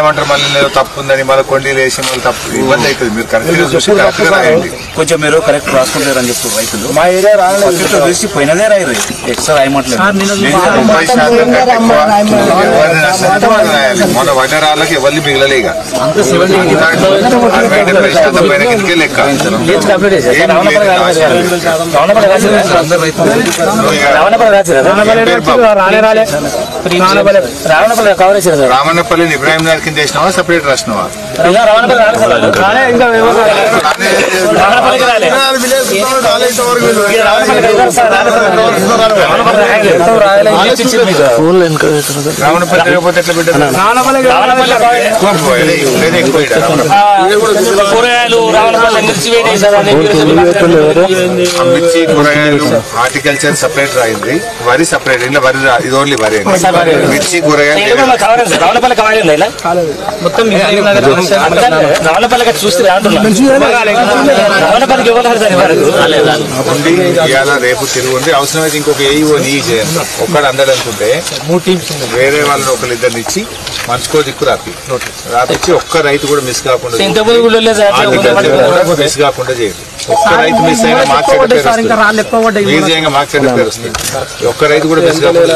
ఏమంటారు మళ్ళీ తప్పు ఉందని మళ్ళీ కొండీలు వేసి మళ్ళీ తప్పు ఇబ్బంది అవుతుంది. మీరు కరెక్ట్ గా రాయండి. కొంచెం మీరు కరెక్ట్ రాసుకుంటారు అని చెప్పి రైతులు మా ఏరియా రాసి పోయినదే రాయరు ఎక్స్ట్రా రాయమంటలేదు. 30% మన వడ్డరాళ్ళకి ఎవరిని మిగలలే ఇక 60-70% పైన కిందకే లెక్క. రామన్నపల్లిని ఇబ్రాహిం నగర్ కింద వేసినావా సపరేట్ రాసినావా? కూరగాయలు మిర్చి కూరగాయలు హార్టికల్చర్ సపరేట్ రాయింది, వరి సపరేట్. ఇంట్లో వరి ఇది ఓన్లీ వరి. మిర్చి కూరగాయలు మొత్తం రావణపల్లిగా చూస్తే ఇవాళ రేపు తిరుగుంది. అవసరమైతే ఇంకొక ఏఈఓ నీ చేయండి. ఒక్కడు అందడనుకుంటే వేరే వాళ్ళని ఒకరిద్దరిని ఇచ్చి మనిషికో దిక్కు రాపించి ఒక్క రైతు కూడా మిస్ కాకుండా చేయండి. ఒక్క రైతు మిస్ అయినా మాకు చెడ్డ పేరు వస్తుంది. మీరు చేయంగా మాకు చెడ్డ పేరు వస్తుంది. ఒక్క రైతు కూడా మిస్ కాకుండా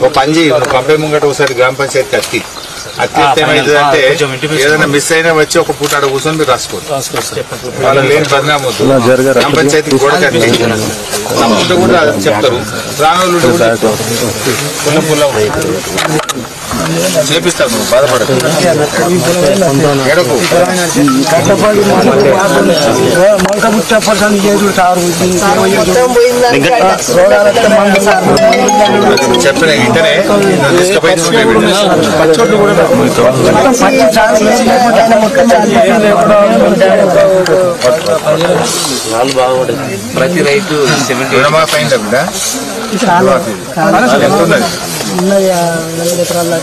ఒక పని చేయి. పంపే ముంగట ఒకసారి గ్రామ పంచాయతీ అత్యంత ఏమైందంటే ఏదైనా మిస్ అయినా వచ్చి ఒక పూట ఆడ కూర్చొని మీరు రాసుకోండి. వాళ్ళు లేని బదనామా వద్దు. గ్రామ పంచాయతీ కూడా కట్టి తప్పుంటే కూడా చెప్తారు. రానోళ్ళు పుల్ల పుల్ల చేపిస్తారు. నువ్వు బాధపడకు. ఎడకు చెప్పిన ఇంటనే ప్రతి రైతు రుణమాఫీ అయిందా బిడ్డ? ఎంత ఉన్నది? 4 ఎకరాల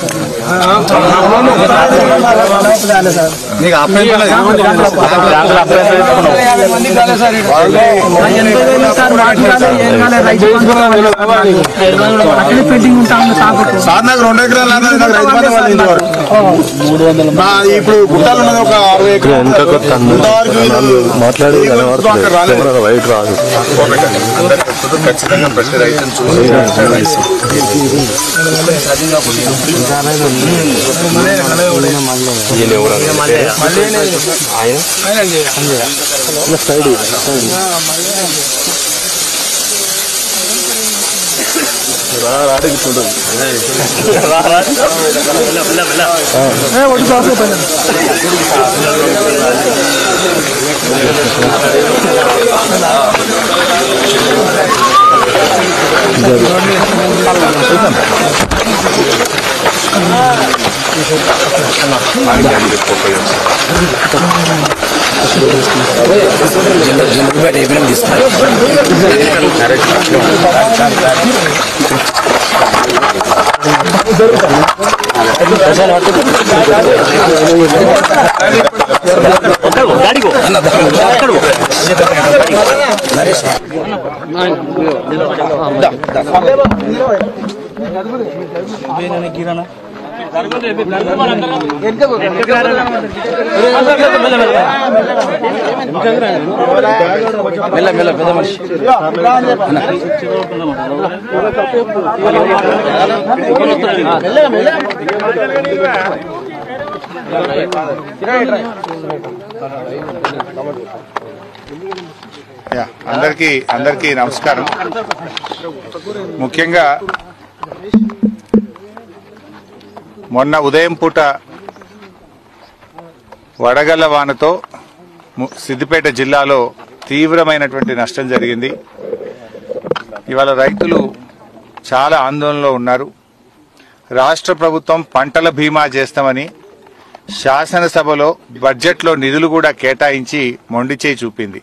నీకు అప్లై సార్ నాకు 2 ఎకరాలు ఇప్పుడు గుట్టాలు ఉన్నది ఒక 60 ఎకరాలు మాట్లాడి వైట్ రాదు. ఖచ్చితంగా ప్రతి రైతును చూసి అందరికీ నమస్కారం. ముఖ్యంగా మొన్న ఉదయం పూట వడగళ్ల వానతో సిద్దిపేట జిల్లాలో తీవ్రమైనటువంటి నష్టం జరిగింది. ఇవాళ రైతులు చాలా ఆందోళనలో ఉన్నారు. రాష్ట్ర ప్రభుత్వం పంటల బీమా చేస్తామని శాసనసభలో బడ్జెట్లో నిధులు కూడా కేటాయించి మొండిచేయి చూపింది.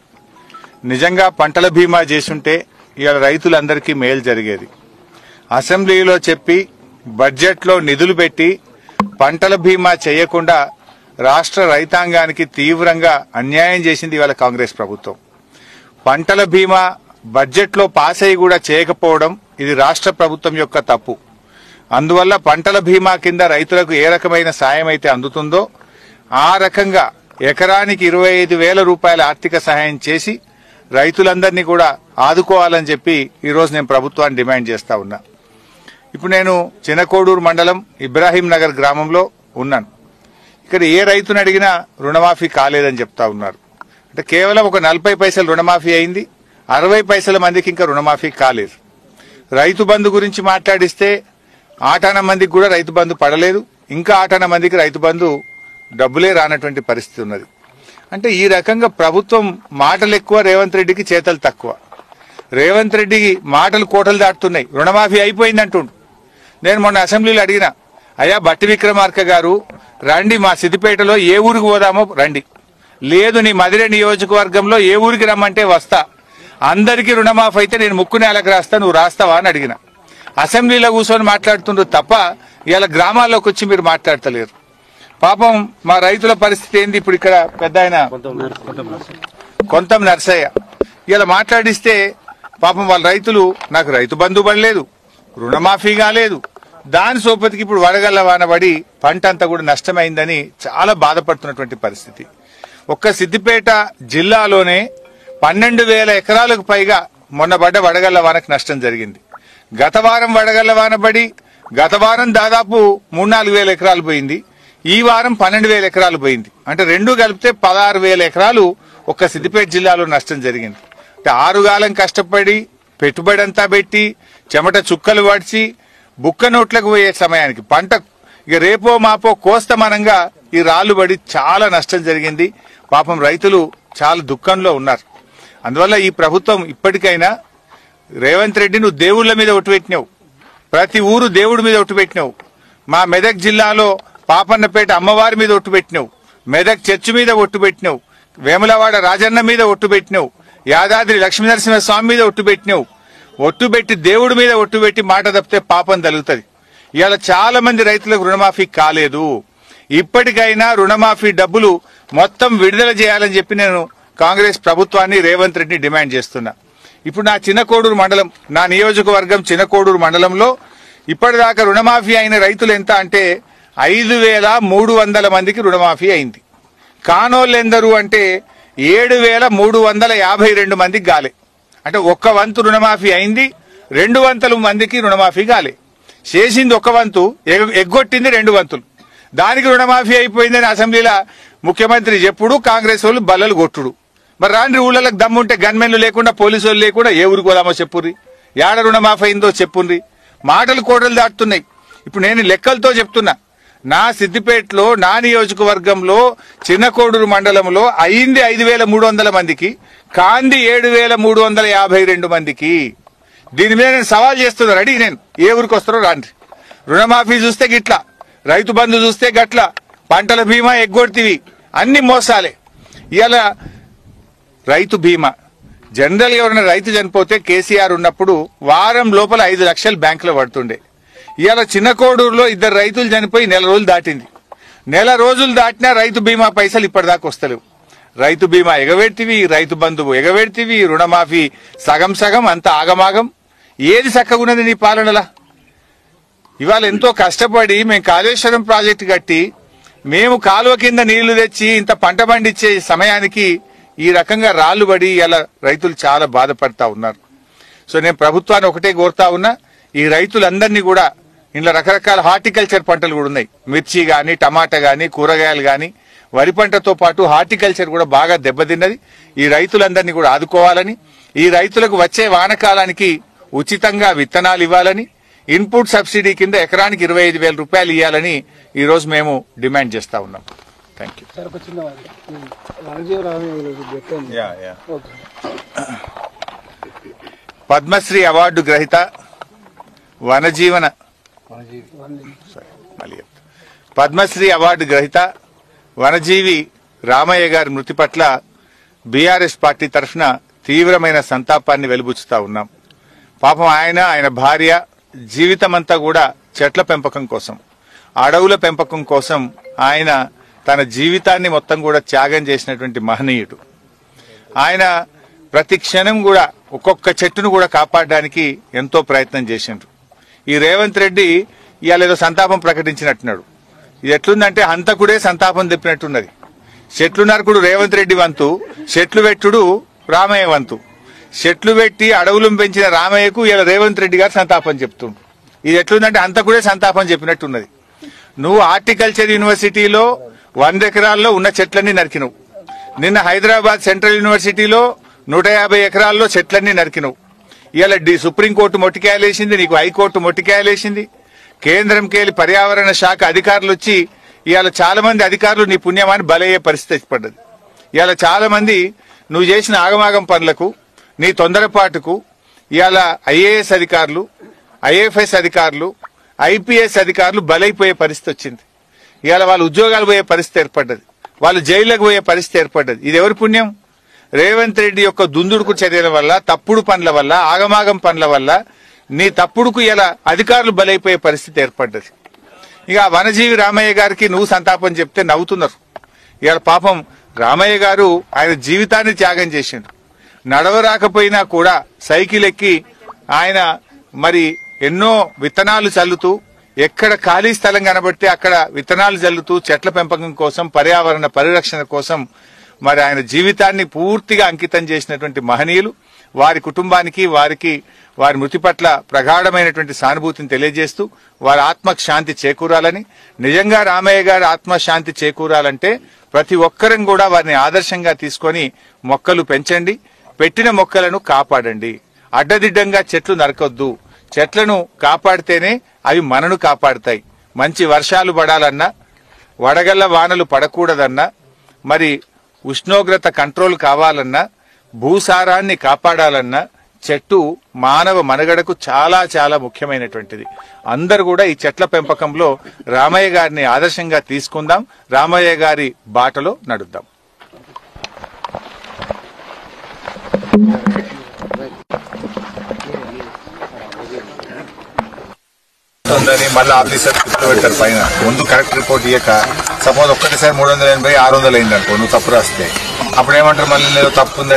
నిజంగా పంటల బీమా చేసుంటే ఇవాళ రైతులందరికీ మేలు జరిగేది. అసెంబ్లీలో చెప్పి బడ్జెట్లో నిధులు పెట్టి పంటల బీమా చేయకుండా రాష్ట్ర రైతాంగానికి తీవ్రంగా అన్యాయం చేసింది ఇవాళ కాంగ్రెస్ ప్రభుత్వం. పంటల బీమా బడ్జెట్లో పాస్ అయ్యి కూడా చేయకపోవడం ఇది రాష్ట్ర ప్రభుత్వం యొక్క తప్పు. అందువల్ల పంటల బీమా కింద రైతులకు ఏ రకమైన సాయం అయితే అందుతుందో ఆ రకంగా ఎకరానికి 25,000 రూపాయల ఆర్థిక సహాయం చేసి రైతులందరినీ కూడా ఆదుకోవాలని చెప్పి ఈరోజు నేను ప్రభుత్వాన్ని డిమాండ్ చేస్తా ఉన్నా. ఇప్పుడు నేను చినకోడూరు మండలం ఇబ్రాహీం నగర్ గ్రామంలో ఉన్నాను. ఇక్కడ ఏ రైతుని అడిగినా రుణమాఫీ కాలేదని చెప్తా ఉన్నారు. అంటే కేవలం ఒక 40 పైసలు రుణమాఫీ అయింది, 60 పైసల మందికి ఇంకా రుణమాఫీ కాలేదు. రైతు బంధు గురించి మాట్లాడిస్తే ఆటాన మందికి కూడా రైతు బంధు పడలేదు, ఇంకా ఆటాన మందికి రైతు బంధు డబ్బులే రానటువంటి పరిస్థితి ఉన్నది. అంటే ఈ రకంగా ప్రభుత్వం మాటలు ఎక్కువ, రేవంత్ రెడ్డికి చేతలు తక్కువ. రేవంత్ రెడ్డికి మాటలు కోటలు దాటుతున్నాయి. రుణమాఫీ అయిపోయిందంటుండు. నేను మొన్న అసెంబ్లీలో అడిగినా, అయ్యా బట్టి విక్రమార్క గారు రండి మా సిద్దిపేటలో ఏ ఊరికి పోదామో రండి, లేదు నీ మదిరే నియోజకవర్గంలో ఏ ఊరికి రమ్మంటే వస్తా, అందరికీ రుణమాఫీ అయితే నేను ముక్కు నేలకు రాస్తా, నువ్వు రాస్తావా అని అడిగిన. అసెంబ్లీలో కూర్చొని మాట్లాడుతుండ్రు తప్ప ఇలా గ్రామాల్లోకి వచ్చి మీరు మాట్లాడతలేరు. పాపం మా రైతుల పరిస్థితి ఏంది? ఇప్పుడు ఇక్కడ పెద్ద ఆయన కొంతం నర్సయ్య ఇలా మాట్లాడిస్తే పాపం వాళ్ళ రైతులు నాకు రైతు బంధు పడలేదు, రుణమాఫీ కాలేదు, దాని సోపతికి ఇప్పుడు వడగళ్ల వానబడి పంట అంతా కూడా నష్టమైందని చాలా బాధపడుతున్నటువంటి పరిస్థితి. ఒక్క సిద్దిపేట జిల్లాలోనే 12,000 ఎకరాలకు పైగా మొన్న పడ్డ వడగళ్ల వానకు నష్టం జరిగింది. గత వారం వడగళ్ల వాన పడి గత వారం దాదాపు 3-4 ఎకరాలు పోయింది, ఈ వారం 12,000 ఎకరాలు పోయింది. అంటే రెండు కలిపితే 16,000 ఎకరాలు ఒక్క సిద్దిపేట జిల్లాలో నష్టం జరిగింది. అంటే 6 కాలం కష్టపడి పెట్టుబడి అంతా పెట్టి చెమట చుక్కలు వడిచి బుక్క నోట్లకు పోయే సమయానికి పంట ఇక రేపో మాపో కోస్తమనంగా ఈ రాళ్లు పడి చాలా నష్టం జరిగింది. పాపం రైతులు చాలా దుఃఖంలో ఉన్నారు. అందువల్ల ఈ ప్రభుత్వం ఇప్పటికైనా రేవంత్ రెడ్డి నువ్వు దేవుళ్ల మీద ఒట్టు పెట్టినావు, ప్రతి ఊరు దేవుడి మీద ఒట్టు పెట్టినావు. మా మెదక్ జిల్లాలో పాపన్నపేట అమ్మవారి మీద ఒట్టు పెట్టినావు, మెదక్ చర్చి మీద ఒట్టు పెట్టినావు, వేములవాడ రాజన్న మీద ఒట్టు పెట్టినావు, యాదాద్రి లక్ష్మీనరసింహస్వామి మీద ఒట్టు పెట్టినావు. ఒట్టు పెట్టి దేవుడి మీద ఒట్టు పెట్టి మాట తప్పితే పాపం తగులుతుంది. ఇవాళ చాలా మంది రైతులకు రుణమాఫీ కాలేదు. ఇప్పటికైనా రుణమాఫీ డబ్బులు మొత్తం విడుదల చేయాలని చెప్పి నేను కాంగ్రెస్ ప్రభుత్వాన్ని రేవంత్ రెడ్డిని డిమాండ్ చేస్తున్నా. ఇప్పుడు నా చినకోడూరు మండలం, నా నియోజకవర్గం చినకోడూరు మండలంలో ఇప్పటిదాకా రుణమాఫీ అయిన రైతులు ఎంత అంటే 5,300 మందికి రుణమాఫీ అయింది. కానోళ్ళెందరూ అంటే 7,352 మందికి గాలే. అంటే ఒక్క వంతు రుణమాఫీ అయింది, 2 వంతుల మందికి రుణమాఫీ గాలే. చేసింది ఒక వంతు, ఎగ్గొట్టింది 2 వంతులు. దానికి రుణమాఫీ అయిపోయిందని అసెంబ్లీలో ముఖ్యమంత్రి చెప్పుడు, కాంగ్రెస్ వాళ్ళు బల్లలు కొట్టుడు. మరి రాండ్రి ఊళ్ళకి దమ్ముంటే గన్మెన్లు లేకుండా పోలీసు వాళ్ళు లేకుండా ఏ ఊరికి పోదామో చెప్పుర్రి, ఏడ రుణమాఫీ అయిందో చెప్పుర్రి. మాటలు కోటలు దాటుతున్నాయి. ఇప్పుడు నేను లెక్కలతో చెప్తున్నా, నా సిద్దిపేటలో నా నియోజకవర్గంలో చిన్నకోడూరు మండలంలో అయింది 5,300 మందికి, కాంది 7,352 మందికి. దీని మీద నేను సవాల్ చేస్తున్నా, రెడీ నేను, ఏ ఊరికి వస్తారో రాండి. రుణమాఫీ చూస్తే గిట్లా, రైతు బంధు చూస్తే గట్లా, పంటల బీమా ఎగ్గొడితివి, అన్ని మోసాలే. ఇలా రైతు బీమా జనరల్ గా ఎవరైనా రైతు చనిపోతే కేసీఆర్ ఉన్నప్పుడు వారం లోపల 5 లక్షలు బ్యాంకులో పడుతుండే. ఇవాళ చిన్నకోడూరులో 2 రైతులు చనిపోయి 1 నెల రోజులు దాటింది. 1 నెల రోజులు దాటినా రైతు బీమా పైసలు ఇప్పటిదాకా వస్తలేవు. రైతు బీమా ఎగబెడితివి, రైతు బంధువు ఎగబెడితివి, రుణమాఫీ సగం సగం, అంత ఆగమాగం. ఏది చక్కగున్నది నీ పాలనలా? ఇవాళ ఎంతో కష్టపడి మేము కాళేశ్వరం ప్రాజెక్టు కట్టి మేము కాలువ కింద నీళ్లు తెచ్చి ఇంత పంట పండించే సమయానికి ఈ రకంగా రాళ్లు పడి ఇలా రైతులు చాలా బాధపడతా ఉన్నారు. సో నేను ప్రభుత్వాన్ని ఒకటే కోరుతా ఉన్నా, ఈ రైతులందరినీ కూడా ఇంట్లో రకరకాల హార్టికల్చర్ పంటలు కూడా ఉన్నాయి, మిర్చి గాని, టమాటా గాని, కూరగాయలు గాని, వరి పంటతో పాటు హార్టికల్చర్ కూడా బాగా దెబ్బతిన్నది. ఈ రైతులందరినీ కూడా ఆదుకోవాలని, ఈ రైతులకు వచ్చే వానకాలానికి ఉచితంగా విత్తనాలు ఇవ్వాలని, ఇన్పుట్ సబ్సిడీ కింద ఎకరానికి 25,000 రూపాయలు ఇవ్వాలని ఈ రోజు మేము డిమాండ్ చేస్తా ఉన్నాం. Thank you. పద్మశ్రీ అవార్డు గ్రహీత వనజీవన పద్మశ్రీ అవార్డు గ్రహీత వనజీవి రామయ్య గారి మృతి పట్ల బీఆర్ఎస్ పార్టీ తరఫున తీవ్రమైన సంతాపాన్ని వెలుబుచ్చుతా ఉన్నాం. పాపం ఆయన భార్య జీవితమంతా కూడా చెట్ల పెంపకం కోసం, అడవుల పెంపకం కోసం ఆయన తన జీవితాన్ని మొత్తం కూడా త్యాగం చేసినటువంటి మహనీయుడు. ఆయన ప్రతి క్షణం కూడా ఒక్కొక్క చెట్టును కూడా కాపాడడానికి ఎంతో ప్రయత్నం చేసిండ్రు. ఈ రేవంత్ రెడ్డి ఇవాళ ఏదో సంతాపం ప్రకటించినట్టున్నాడు. ఇది ఎట్లుందంటే హంతకుడే సంతాపం చెప్పినట్టున్నది. చెట్లు నరకుడు రేవంత్ రెడ్డి వంతు, చెట్లు పెట్టుడు రామయ్య వంతు. చెట్లు పెట్టి అడవులను పెంచిన రామయ్యకు ఇలా రేవంత్ రెడ్డి గారు సంతాపం చెప్తుండ్రు. ఇది ఎట్లుందంటే హంతకుడే సంతాపం చెప్పినట్టున్నది. నువ్వు హార్టికల్చర్ యూనివర్సిటీలో 100 ఎకరాల్లో ఉన్న చెట్లన్నీ నరికినవు. నిన్న హైదరాబాద్ సెంట్రల్ యూనివర్సిటీలో 150 ఎకరాల్లో చెట్లన్నీ నరికినవు. ఇవాళ సుప్రీంకోర్టు మొట్టికాయలేసింది, నీకు హైకోర్టు మొట్టికాయలేసింది. కేంద్రంకెళ్ళి పర్యావరణ శాఖ అధికారులు వచ్చి ఇవాళ చాలా మంది అధికారులు నీ పుణ్యమాన్ని బలయ్యే పరిస్థితి పడ్డది. ఇవాళ చాలా మంది నువ్వు చేసిన ఆగమాగం పనులకు, నీ తొందరపాటుకు ఇవాళ ఐఏఎస్ అధికారులు, ఐఎఫ్ఎస్ అధికారులు, ఐపీఎస్ అధికారులు బలైపోయే పరిస్థితి వచ్చింది. ఇవాళ వాళ్ళు ఉద్యోగాలు పోయే పరిస్థితి ఏర్పడ్డది, వాళ్ళు జైళ్లకు పోయే పరిస్థితి ఏర్పడ్డది. ఇది ఎవరి పుణ్యం? రేవంత్ రెడ్డి యొక్క దుందుడుకు చర్యల వల్ల, తప్పుడు పనుల వల్ల, ఆగమాగం పనుల వల్ల నీ తప్పుడుకు ఇలా అధికారులు బలైపోయే పరిస్థితి ఏర్పడ్డది. ఇక వనజీవి రామయ్య గారికి నువ్వు సంతాపం చెప్తే నవ్వుతున్నారు. ఇవాళ పాపం రామయ్య గారు ఆయన జీవితాన్ని త్యాగం చేసిండు. నడవరాకపోయినా కూడా సైకిల్ ఎక్కి ఆయన మరి ఎన్నో విత్తనాలు చల్లుతూ, ఎక్కడ ఖాళీ స్థలం కనబడితే అక్కడ విత్తనాలు చల్లుతూ చెట్ల పెంపకం కోసం, పర్యావరణ పరిరక్షణ కోసం మరి ఆయన జీవితాన్ని పూర్తిగా అంకితం చేసినటువంటి మహనీయులు. వారి కుటుంబానికి, వారి మృతి పట్ల ప్రగాఢమైనటువంటి సానుభూతిని తెలియజేస్తూ వారి ఆత్మకు శాంతి చేకూరాలని, నిజంగా రామయ్య గారి ఆత్మశాంతి చేకూరాలంటే ప్రతి ఒక్కరం కూడా వారిని ఆదర్శంగా తీసుకొని మొక్కలు పెంచండి, పెట్టిన మొక్కలను కాపాడండి. అడ్డదిడ్డంగా చెట్లు నరకొద్దు. చెట్లను కాపాడితేనే అవి మనను కాపాడుతాయి. మంచి వర్షాలు పడాలన్నా, వడగళ్ల వానలు పడకూడదన్నా, మరి ఉష్ణోగ్రత కంట్రోల్ కావాలన్నా, భూసారాన్ని కాపాడాలన్నా చెట్టు మానవ మనుగడకు చాలా చాలా ముఖ్యమైనటువంటిది. అందరూ కూడా ఈ చెట్ల పెంపకంలో రామయ్య గారిని ఆదర్శంగా తీసుకుందాం, రామయ్య గారి బాటలో నడుద్దాం. మళ్ళీ ఆఫీసర్ పెట్టారు పైన ముందు కరెక్ట్ రిపోర్ట్ ఇయ్యక, సపోజ్ ఒక్కటిసారి 380, 600 అయింది అనుకో, నువ్వు తప్పు రాస్తే అప్పుడు ఏమంటారు, మళ్ళీ తప్పు ఉంది